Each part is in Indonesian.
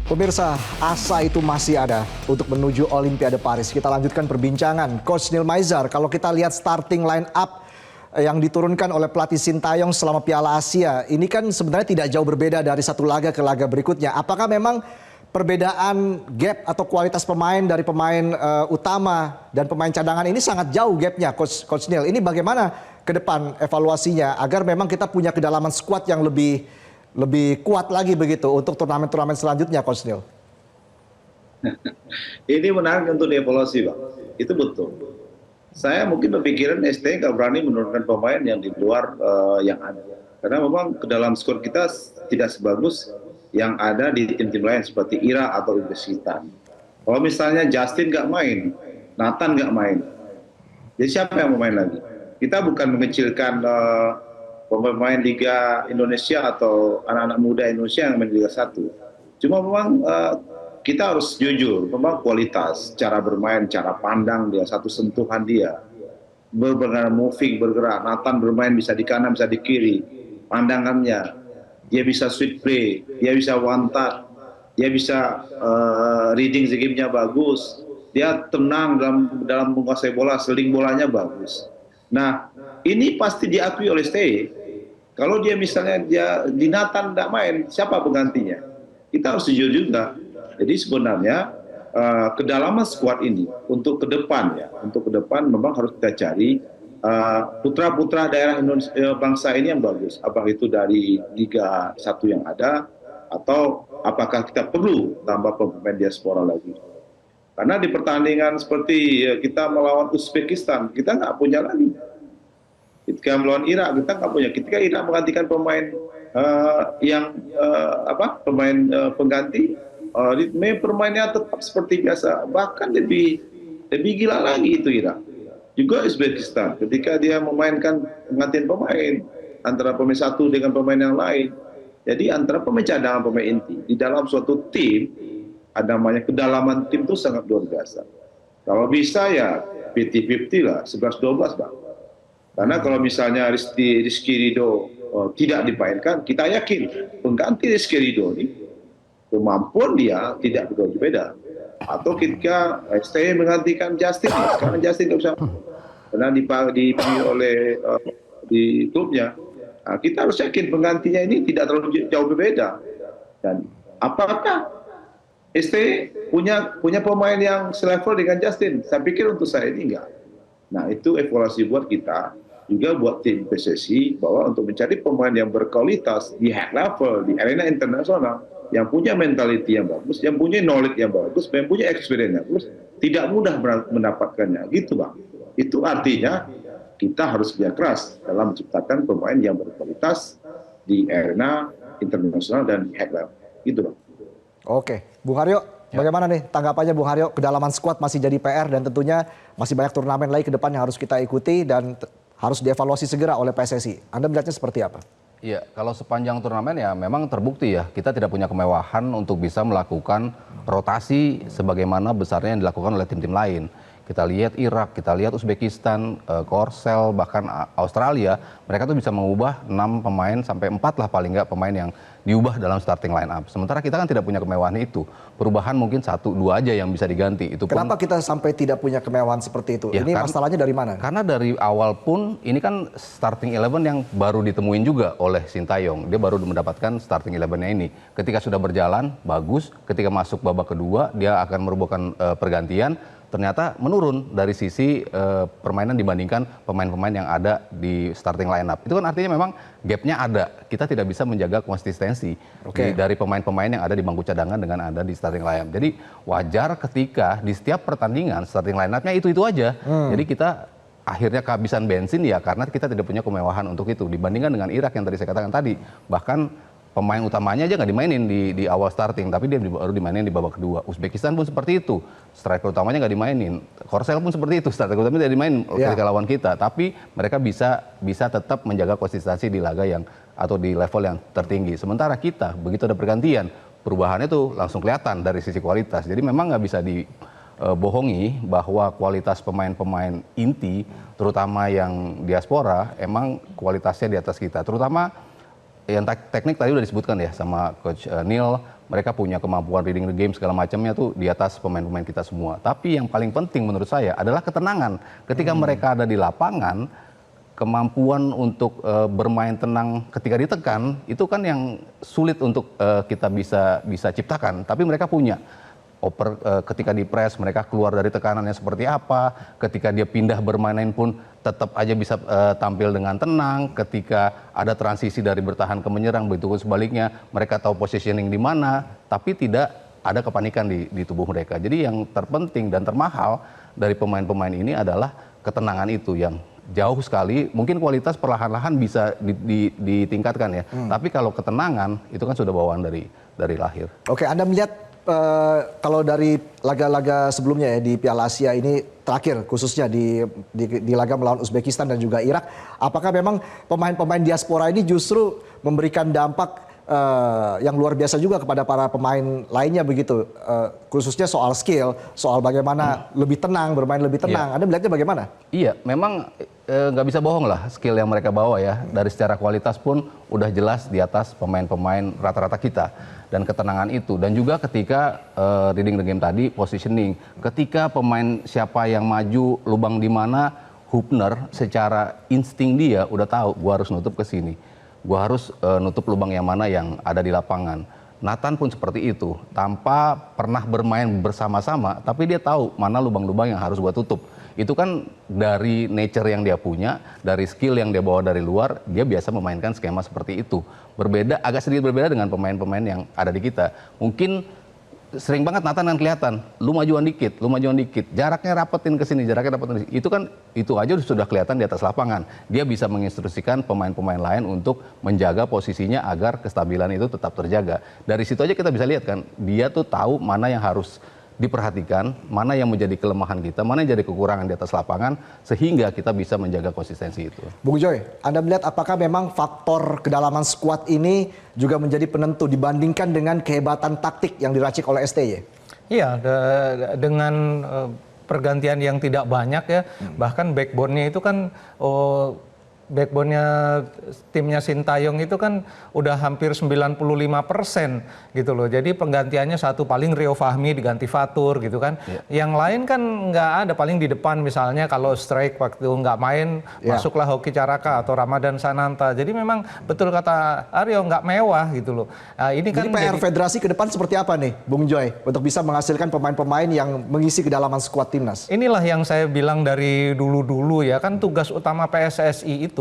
Pemirsa, asa itu masih ada untuk menuju Olimpiade Paris. Kita lanjutkan perbincangan. Coach Neil Maizar, kalau kita lihat starting line up yang diturunkan oleh pelatih Sintayong selama Piala Asia, ini kan sebenarnya tidak jauh berbeda dari satu laga ke laga berikutnya. Apakah memang perbedaan gap atau kualitas pemain dari pemain utama dan pemain cadangan ini sangat jauh gapnya, Coach Neil? Ini bagaimana ke depan evaluasinya agar memang kita punya kedalaman skuad yang lebih kuat lagi begitu untuk turnamen-turnamen selanjutnya, Coach Neil? Ini menarik untuk dievaluasi, Pak. Itu betul. Saya mungkin berpikiran ST nggak berani menurunkan pemain yang di luar yang ada. Karena memang ke dalam skor kita tidak sebagus yang ada di tim-tim lain seperti Irak atau Uzbekistan. Kalau misalnya Justin nggak main, Nathan nggak main, jadi siapa yang mau main lagi? Kita bukan mengecilkan pemain Liga Indonesia atau anak-anak muda Indonesia yang main Liga 1. Cuma memang kita harus jujur, memang kualitas, cara bermain, cara pandang dia, satu sentuhan dia, bergerak, moving, bergerak, Nathan bermain bisa di kanan, bisa di kiri, pandangannya, dia bisa sweet play, dia bisa one touch, dia bisa reading the game-nya bagus, dia tenang dalam menguasai bola, seling bolanya bagus. Nah, ini pasti diakui oleh STY. Kalau dia misalnya di Nathan tidak main, siapa penggantinya? Kita harus jujur juga. Jadi sebenarnya kedalaman skuad ini untuk ke depan memang harus kita cari putra-putra daerah Indonesia, bangsa ini yang bagus. Apakah itu dari Liga 1 yang ada atau apakah kita perlu tambah pemain diaspora lagi? Karena di pertandingan seperti kita melawan Uzbekistan, kita nggak punya lagi. Ketika melawan Irak, kita nggak punya. Ketika Irak menggantikan pemain pemain pengganti, permainnya tetap seperti biasa. Bahkan lebih gila lagi itu Irak. Juga Uzbekistan, ketika dia memainkan penggantian pemain antara pemain satu dengan pemain yang lain. Jadi antara pemain cadangan pemain inti di dalam suatu tim, ada namanya kedalaman tim itu sangat luar biasa. Kalau bisa ya 50-50 lah, 11-12 Bang. Karena kalau misalnya Rizky Ridho tidak dimainkan, kita yakin pengganti Rizky Ridho ini kemampuan dia tidak begitu beda. Atau ketika STY menggantikan Justin, sekarang Justin nggak bisa karena dipanggil oleh di klubnya. Nah, kita harus yakin penggantinya ini tidak terlalu jauh berbeda. Dan apakah STY punya pemain yang selevel dengan Justin? Saya pikir untuk saya ini enggak. Nah, itu evaluasi buat kita, juga buat tim PSSI, bahwa untuk mencari pemain yang berkualitas di high level, di arena internasional, yang punya mentality yang bagus, yang punya knowledge yang bagus, yang punya experience yang bagus, tidak mudah mendapatkannya. Gitu Bang. Itu artinya kita harus kerja keras dalam menciptakan pemain yang berkualitas di arena internasional dan di high level. Gitu Bang. Oke, Bung Haryo, bagaimana nih tanggapannya Bung Haryo? Kedalaman skuad masih jadi PR dan tentunya masih banyak turnamen lagi ke depan yang harus kita ikuti dan harus dievaluasi segera oleh PSSI. Anda melihatnya seperti apa? Iya, kalau sepanjang turnamen ya memang terbukti ya kita tidak punya kemewahan untuk bisa melakukan rotasi sebagaimana besarnya yang dilakukan oleh tim-tim lain. Kita lihat Irak, kita lihat Uzbekistan, Korsel, bahkan Australia, mereka tuh bisa mengubah 6 pemain sampai 4 lah paling nggak pemain yang diubah dalam starting line up. Sementara kita kan tidak punya kemewahan itu. Perubahan mungkin 1-2 aja yang bisa diganti. Itu pun, kenapa kita sampai tidak punya kemewahan seperti itu? Ya, ini masalahnya dari mana? Karena dari awal pun ini kan starting 11 yang baru ditemuin juga oleh Sintayong. Dia baru mendapatkan starting 11-nya ini. Ketika sudah berjalan, bagus. Ketika masuk babak kedua, dia akan merupakan pergantian. Ternyata menurun dari sisi permainan dibandingkan pemain-pemain yang ada di starting lineup. Itu kan artinya memang gapnya ada. Kita tidak bisa menjaga konsistensi dari pemain-pemain yang ada di bangku cadangan dengan ada di starting lineup. Jadi wajar ketika di setiap pertandingan starting lineupnya itu aja. Jadi kita akhirnya kehabisan bensin ya karena kita tidak punya kemewahan untuk itu. Dibandingkan dengan Irak yang tadi saya katakan tadi. Bahkan pemain utamanya aja nggak dimainin di awal starting, tapi dia baru dimainin di babak kedua. Uzbekistan pun seperti itu, striker utamanya nggak dimainin. Korsel pun seperti itu, striker utamanya tidak dimainin ketika lawan kita. Tapi mereka bisa tetap menjaga konsistensi di laga yang atau di level yang tertinggi. Sementara kita begitu ada pergantian, perubahannya tuh langsung kelihatan dari sisi kualitas. Jadi memang nggak bisa dibohongi bahwa kualitas pemain-pemain inti, terutama yang diaspora, emang kualitasnya di atas kita. Terutama yang teknik tadi udah disebutkan ya sama Coach Neil, mereka punya kemampuan reading the game segala macamnya tuh di atas pemain-pemain kita semua. Tapi yang paling penting menurut saya adalah ketenangan. Ketika mereka ada di lapangan, kemampuan untuk bermain tenang ketika ditekan itu kan yang sulit untuk kita bisa ciptakan. Tapi mereka punya. Ketika di press mereka keluar dari tekanannya seperti apa, ketika dia pindah bermain pun tetap aja bisa tampil dengan tenang, ketika ada transisi dari bertahan ke menyerang, begitu sebaliknya mereka tahu positioning di mana, tapi tidak ada kepanikan di tubuh mereka. Jadi yang terpenting dan termahal dari pemain-pemain ini adalah ketenangan itu yang jauh sekali, mungkin kualitas perlahan-lahan bisa ditingkatkan ya, tapi kalau ketenangan itu kan sudah bawaan dari lahir. Oke, Anda melihat kalau dari laga-laga sebelumnya ya di Piala Asia ini terakhir khususnya di laga melawan Uzbekistan dan juga Irak, apakah memang pemain-pemain diaspora ini justru memberikan dampak yang luar biasa juga kepada para pemain lainnya begitu, khususnya soal skill, soal bagaimana lebih tenang, bermain lebih tenang. Anda melihatnya bagaimana? Iya, memang nggak bisa bohong lah skill yang mereka bawa ya. Dari secara kualitas pun udah jelas di atas pemain-pemain rata-rata kita. Dan ketenangan itu. Dan juga ketika reading the game tadi, positioning. Ketika pemain siapa yang maju, lubang di mana, Hubner secara insting dia udah tahu, gua harus nutup ke sini. Gua harus nutup lubang yang mana yang ada di lapangan. Nathan pun seperti itu. Tanpa pernah bermain bersama-sama, tapi dia tahu mana lubang-lubang yang harus gua tutup. Itu kan dari nature yang dia punya, dari skill yang dia bawa dari luar, dia biasa memainkan skema seperti itu. Berbeda, agak sedikit berbeda dengan pemain-pemain yang ada di kita. Mungkin sering banget Nathan kan kelihatan, lu majuan dikit, jaraknya rapetin ke sini, jaraknya rapetin ke sini. Itu kan, itu aja sudah kelihatan di atas lapangan. Dia bisa menginstruksikan pemain-pemain lain untuk menjaga posisinya agar kestabilan itu tetap terjaga. Dari situ aja kita bisa lihat kan, dia tuh tahu mana yang harus diperhatikan, mana yang menjadi kelemahan kita, mana yang jadi kekurangan di atas lapangan, sehingga kita bisa menjaga konsistensi itu. Bung Joy, Anda melihat apakah memang faktor kedalaman skuad ini juga menjadi penentu dibandingkan dengan kehebatan taktik yang diracik oleh STY? Iya, dengan pergantian yang tidak banyak ya, bahkan backbone-nya itu kan backbone-nya timnya Sintayong itu kan udah hampir 95% gitu loh. Jadi penggantiannya satu paling Rio Fahmi diganti Fatur gitu kan. Yang lain kan nggak ada, paling di depan misalnya kalau strike waktu nggak main masuklah Hoki Caraka atau Ramadan Sananta. Jadi memang betul kata Aryo nggak mewah gitu loh. Nah, ini kan jadi PR federasi ke depan seperti apa nih Bung Joy untuk bisa menghasilkan pemain-pemain yang mengisi kedalaman skuad timnas? Inilah yang saya bilang dari dulu-dulu ya, kan tugas utama PSSI itu,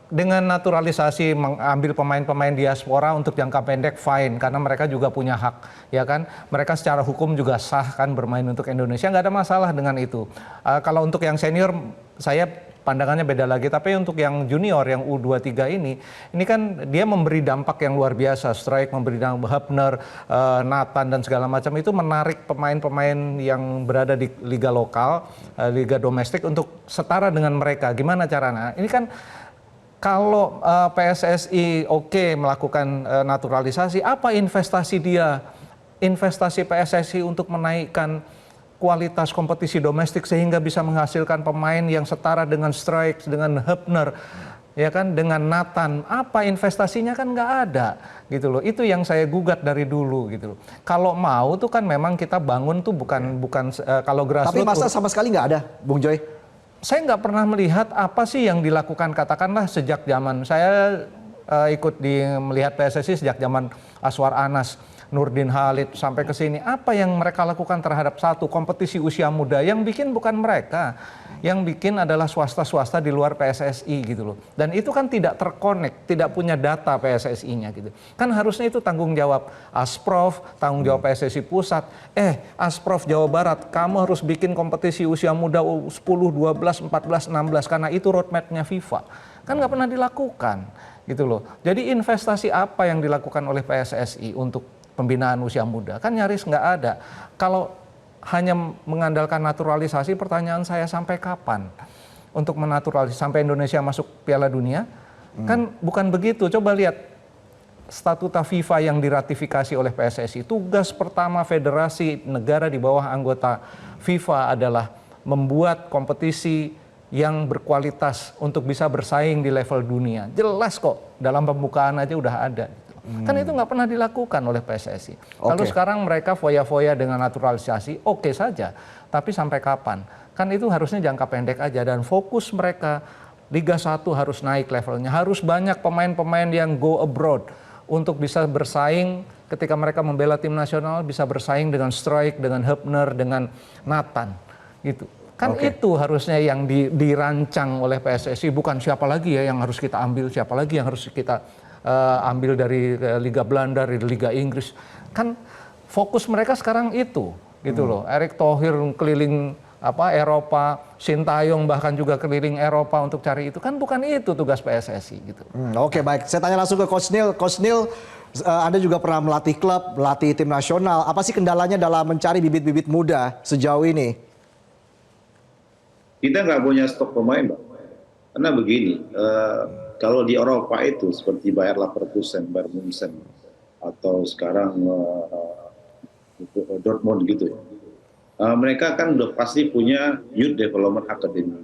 dengan naturalisasi mengambil pemain-pemain diaspora untuk jangka pendek fine, karena mereka juga punya hak, ya kan? Mereka secara hukum juga sah kan bermain untuk Indonesia, nggak ada masalah dengan itu. Kalau untuk yang senior, saya pandangannya beda lagi, tapi untuk yang junior, yang U23 ini kan dia memberi dampak yang luar biasa. Strike memberi dampak, Hubner, Nathan dan segala macam itu menarik pemain-pemain yang berada di liga lokal, liga domestik untuk setara dengan mereka. Gimana caranya? Ini kan kalau PSSI oke melakukan naturalisasi, apa investasi dia? Investasi PSSI untuk menaikkan kualitas kompetisi domestik sehingga bisa menghasilkan pemain yang setara dengan Strike, dengan Hubner, ya kan, dengan Nathan. Apa investasinya kan nggak ada gitu loh. Itu yang saya gugat dari dulu gitu loh. Kalau mau tuh kan memang kita bangun tuh bukan kalau grassroots. Tapi masa sama sekali nggak ada, Bung Joy? Saya nggak pernah melihat apa sih yang dilakukan, katakanlah sejak zaman saya ikut melihat PSSI sejak zaman Aswar Anas, Nurdin Halid sampai ke sini. Apa yang mereka lakukan terhadap satu kompetisi usia muda? Yang bikin bukan mereka, yang bikin adalah swasta-swasta di luar PSSI gitu loh. Dan itu kan tidak terkonek, tidak punya data PSSI-nya gitu. Kan harusnya itu tanggung jawab Asprof, tanggung jawab PSSI pusat. Asprof Jawa Barat, kamu harus bikin kompetisi usia muda 10, 12, 14, 16 karena itu roadmap-nya FIFA. Kan nggak pernah dilakukan gitu loh. Jadi investasi apa yang dilakukan oleh PSSI untuk pembinaan usia muda? Kan nyaris nggak ada. Kalau hanya mengandalkan naturalisasi, pertanyaan saya sampai kapan untuk menaturalisasi sampai Indonesia masuk Piala Dunia? Kan bukan begitu. Coba lihat statuta FIFA yang diratifikasi oleh PSSI. Tugas pertama federasi negara di bawah anggota FIFA adalah membuat kompetisi yang berkualitas untuk bisa bersaing di level dunia. Jelas kok, dalam pembukaan aja udah ada. Kan itu nggak pernah dilakukan oleh PSSI. Kalau sekarang mereka foya-foya dengan naturalisasi, oke saja. Tapi sampai kapan? Kan itu harusnya jangka pendek aja, dan fokus mereka Liga 1 harus naik levelnya. Harus banyak pemain-pemain yang go abroad untuk bisa bersaing ketika mereka membela tim nasional, bisa bersaing dengan Struijk, dengan Hübner, dengan Nathan. Gitu. Kan itu harusnya yang dirancang oleh PSSI, bukan siapa lagi ya yang harus kita ambil, siapa lagi yang harus kita ambil dari Liga Belanda, dari Liga Inggris. Kan fokus mereka sekarang itu, gitu loh. Erick Thohir keliling Eropa, Sintayong bahkan juga keliling Eropa untuk cari itu. Kan bukan itu tugas PSSI gitu. Oke, baik. Saya tanya langsung ke Coach Neil. Coach Neil, Anda juga pernah melatih klub, melatih tim nasional. Apa sih kendalanya dalam mencari bibit-bibit muda sejauh ini? Kita nggak punya stok pemain, Pak. Karena begini, kalau di Eropa itu seperti Bayer Leverkusen, Bayern Munchen, atau sekarang Dortmund gitu ya. Mereka kan udah pasti punya Youth Development Academy.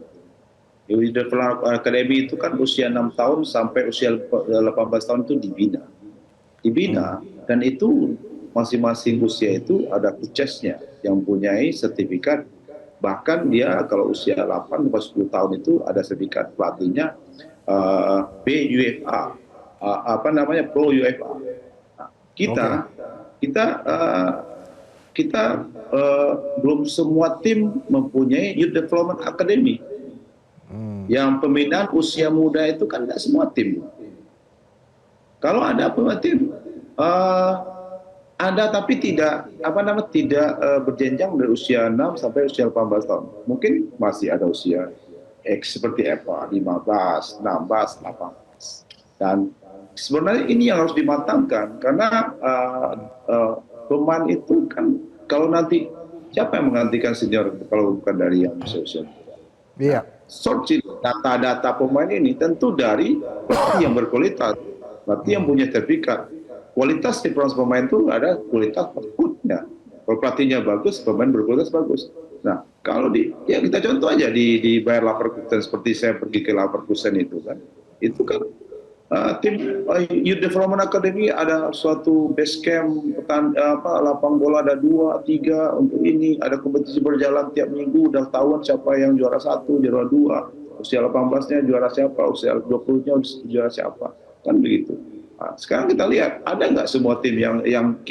Youth Development Academy itu kan usia 6 tahun sampai usia 18 tahun itu dibina. Dan itu masing-masing usia itu ada coachesnya yang mempunyai sertifikat. Bahkan dia kalau usia 8 sampai 10 tahun itu ada sertifikat pelatihnya BUFA, Pro UFA. Nah, kita belum semua tim mempunyai Youth Development Academy. Yang pembinaan usia muda itu kan nggak semua tim. Kalau ada tim, ada tapi tidak berjenjang dari usia 6 sampai usia 18 tahun. Mungkin masih ada usia seperti EVA 15, 16, 18. Dan sebenarnya ini yang harus dimatangkan karena pemain itu kan kalau nanti siapa yang menggantikan senior kalau bukan dari yang usia muda. Iya. Search data-data pemain ini tentu dari pelatih yang berkualitas, pelatih yang punya sertifikat. Kualitas di pemain itu ada kualitas outputnya. Kalau pelatihnya bagus, pemain berkualitas bagus. Nah, kalau ya kita contoh aja di Bayer Leverkusen, seperti saya pergi ke Leverkusen itu kan tim Youth Development Academy ada suatu base camp, lapang bola ada 2, 3 untuk ini, ada kompetisi berjalan tiap minggu, udah tahuan siapa yang juara 1, juara 2, usia 18-nya juara siapa, usia 20-nya juara siapa, kan begitu. Nah, sekarang kita lihat ada nggak semua tim yang 18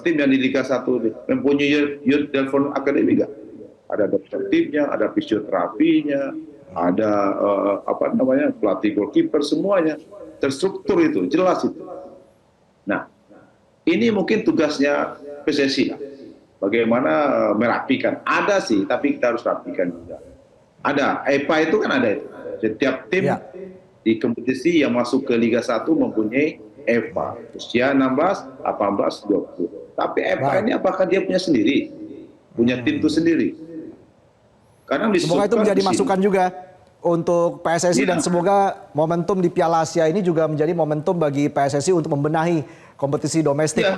tim yang di Liga 1 mempunyai Youth Development Academy nggak? Ada dokter timnya, ada fisioterapinya, ada pelatih goalkeeper, semuanya terstruktur itu, jelas itu. Nah, ini mungkin tugasnya PSSI. Bagaimana merapikan? Ada sih, tapi kita harus rapikan juga. Ada, EPA itu kan ada itu. Setiap tim di kompetisi yang masuk ke Liga 1 mempunyai EPA, usia 16, 18, 20. Tapi EPA ini apakah dia punya sendiri? Punya tim itu sendiri? Karena semoga itu menjadi masukan juga untuk PSSI dan semoga momentum di Piala Asia ini juga menjadi momentum bagi PSSI untuk membenahi kompetisi domestik.